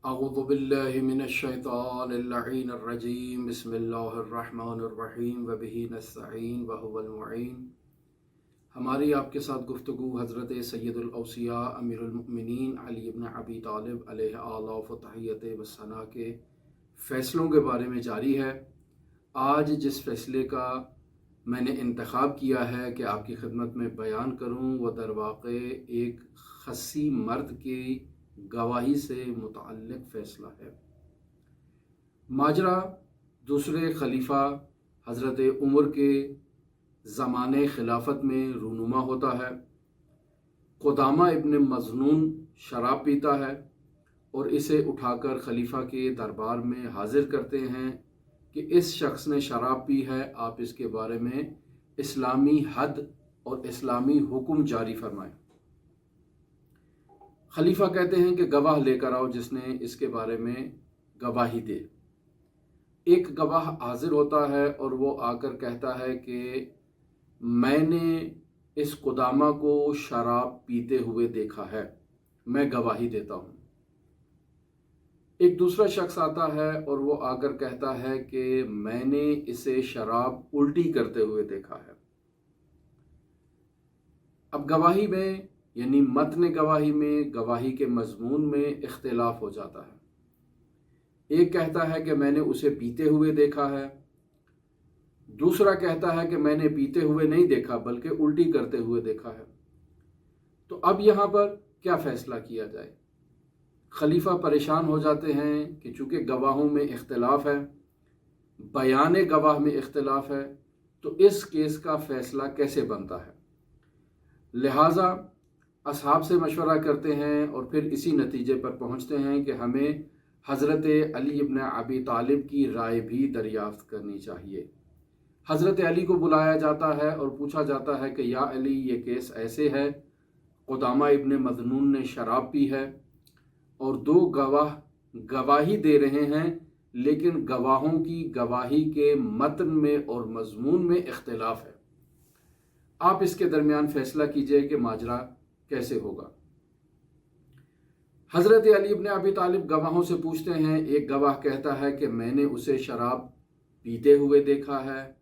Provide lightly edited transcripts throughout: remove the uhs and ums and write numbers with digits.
अऊज़ु बिल्लाहि मिनश्शैतानिर्रजीम बिस्मिल्लाहिर्रहमानिर्रहीम व बिही नस्तईन व हुवल मुईन। हमारी आपके साथ गुफ्तगू हज़रत सैयदुल औसिया अमीरुल मुमिनीन अली इब्न अबी तालिब अलैहि आला व तहियत व सना के फ़ैसलों के बारे में जारी है। आज जिस फ़ैसले का मैंने इंतखाब किया है कि आपकी खिदमत में बयान करूँ, वह दरवाक़े एक खसी मर्द की गवाही से मुतअल्लिक़ फ़ैसला है। माजरा दूसरे खलीफा हज़रत उमर के ज़माने खिलाफत में रूनुमा होता है। क़ुदामा इब्न मज़नून शराब पीता है और इसे उठाकर खलीफा के दरबार में हाजिर करते हैं कि इस शख्स ने शराब पी है, आप इसके बारे में इस्लामी हद और इस्लामी हुक्म जारी फरमाएं। खलीफा कहते हैं कि गवाह लेकर आओ जिसने इसके बारे में गवाही दे। एक गवाह हाजिर होता है और वो आकर कहता है कि मैंने इस क़ुदामा को शराब पीते हुए देखा है, मैं गवाही देता हूँ। एक दूसरा शख्स आता है और वो आकर कहता है कि मैंने इसे शराब उल्टी करते हुए देखा है। अब गवाही में यानी मतन गवाही में, गवाही के मजमून में इख्तिलाफ हो जाता है। एक कहता है कि मैंने उसे पीते हुए देखा है, दूसरा कहता है कि मैंने पीते हुए नहीं देखा बल्कि उल्टी करते हुए देखा है। तो अब यहाँ पर क्या फ़ैसला किया जाए? खलीफा परेशान हो जाते हैं कि चूँकि गवाहों में इख्तिलाफ है, बयान गवाह में इख्तिलाफ है, तो इस केस का फ़ैसला कैसे बनता है। लिहाजा असहाब से मशवरा करते हैं और फिर इसी नतीजे पर पहुँचते हैं कि हमें हज़रत अली इब्न अबी तालिब की राय भी दरियाफ़्त करनी चाहिए। हज़रत अली को बुलाया जाता है और पूछा जाता है कि या अली, ये केस ऐसे है, क़ुदामा इब्न मज़नून ने शराब पी है और दो गवाह गवाही दे रहे हैं, लेकिन गवाहों की गवाही के मतन में और मजमून में इख्तिलाफ है। आप इसके दरमियान फ़ैसला कीजिए कि माजरा कैसे होगा। हज़रत अली इब्न अबी तालिब गवाहों से पूछते हैं। एक गवाह कहता है कि मैंने उसे शराब पीते हुए देखा है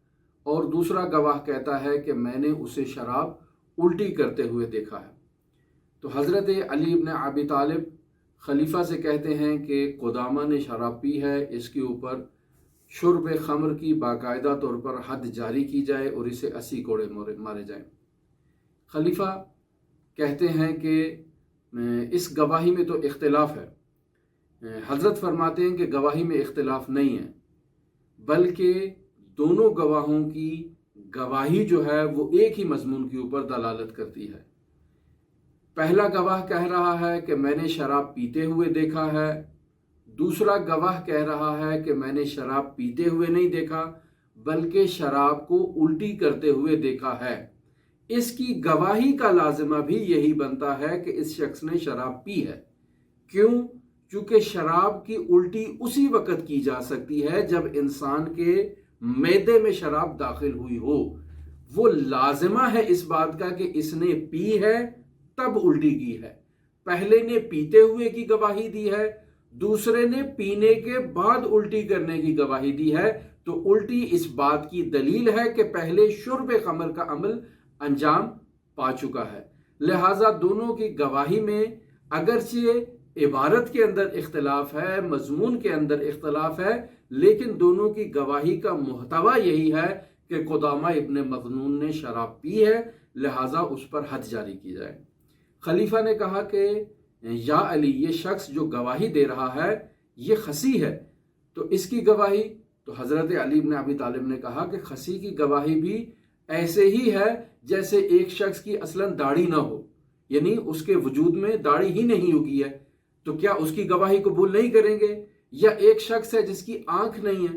और दूसरा गवाह कहता है कि मैंने उसे शराब उल्टी करते हुए देखा है। तो हज़रत अली इब्न अबी तालिब खलीफा से कहते हैं कि क़ुदामा ने शराब पी है, इसके ऊपर शुर्ब खमर की बाकायदा तौर पर हद जारी की जाए और इसे 80 कोड़े मारे जाएं। खलीफा कहते हैं कि इस गवाही में तो इख्तिलाफ है। हज़रत फरमाते हैं कि गवाही में इख्तिलाफ नहीं है, बल्कि दोनों गवाहों की गवाही जो है वो एक ही मजमून के ऊपर दलालत करती है। पहला गवाह कह रहा है कि मैंने शराब पीते हुए देखा है, दूसरा गवाह कह रहा है कि मैंने शराब पीते हुए नहीं देखा बल्कि शराब को उल्टी करते हुए देखा है। इसकी गवाही का लाजिमा भी यही बनता है कि इस शख्स ने शराब पी है। क्यों? चूँकि शराब की उल्टी उसी वक़्त की जा सकती है जब इंसान के मैदे में शराब दाखिल हुई हो। वो लाजिमा है इस बात का कि इसने पी है तब उल्टी की है। पहले ने पीते हुए की गवाही दी है, दूसरे ने पीने के बाद उल्टी करने की गवाही दी है। तो उल्टी इस बात की दलील है कि पहले शुर्ब खमर का अमल अंजाम पा चुका है। लिहाजा दोनों की गवाही में अगरचे इबारत के अंदर इख्तिलाफ है, मजमून के अंदर इख्तिलाफ है, लेकिन दोनों की गवाही का मुहतवा यही है कि क़ुदामा इब्न मज़नून ने शराब पी है, लिहाजा उस पर हद जारी की जाए। खलीफा ने कहा कि या अली, ये शख्स जो गवाही दे रहा है ये खसी है, तो इसकी गवाही। तो हज़रत अली इब्न अबी तालिब ने कहा कि खसी की गवाही भी ऐसे ही है जैसे एक शख्स की असलन दाढ़ी ना हो, यानी उसके वजूद में दाढ़ी ही नहीं उगी है, तो क्या उसकी गवाही कबूल नहीं करेंगे? या एक शख्स है जिसकी आंख नहीं है,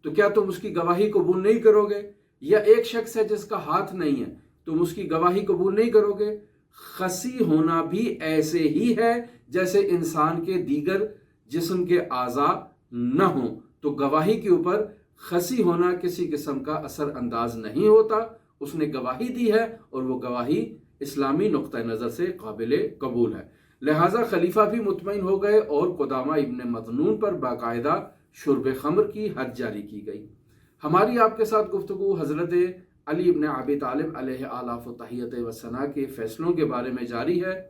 तो क्या तुम उसकी गवाही कबूल नहीं करोगे? या एक शख्स है जिसका हाथ नहीं है, तुम उसकी गवाही कबूल नहीं करोगे? खसी होना भी ऐसे ही है जैसे इंसान के दीगर जिस्म के आज़ा न हो, तो गवाही के ऊपर खसी होना किसी किस्म का असर अंदाज नहीं होता। उसने गवाही दी है और वो गवाही इस्लामी नुक्ता नज़र से काबिल कबूल है। لہٰذا خلیفہ بھی مطمئن ہو گئے اور قدامہ ابن مظنون پر باقاعدہ شرب خمر کی حد جاری کی گئی۔ ہماری آپ کے ساتھ گفتگو حضرت علی ابن ابی طالب علیہ آلاف و تحیت و ثنا کے فیصلوں کے بارے میں جاری ہے۔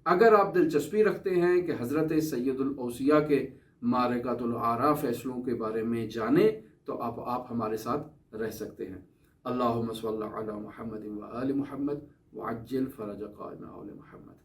اگر آپ دلچسپی رکھتے ہیں کہ حضرت سید الاوصیاء کے معرکۃ الآراء فیصلوں کے بارے میں جانیں تو آپ ہمارے ساتھ رہ سکتے ہیں۔ اللہم صلی علی محمد و آل محمد وعجل فرج قائم آل محمد۔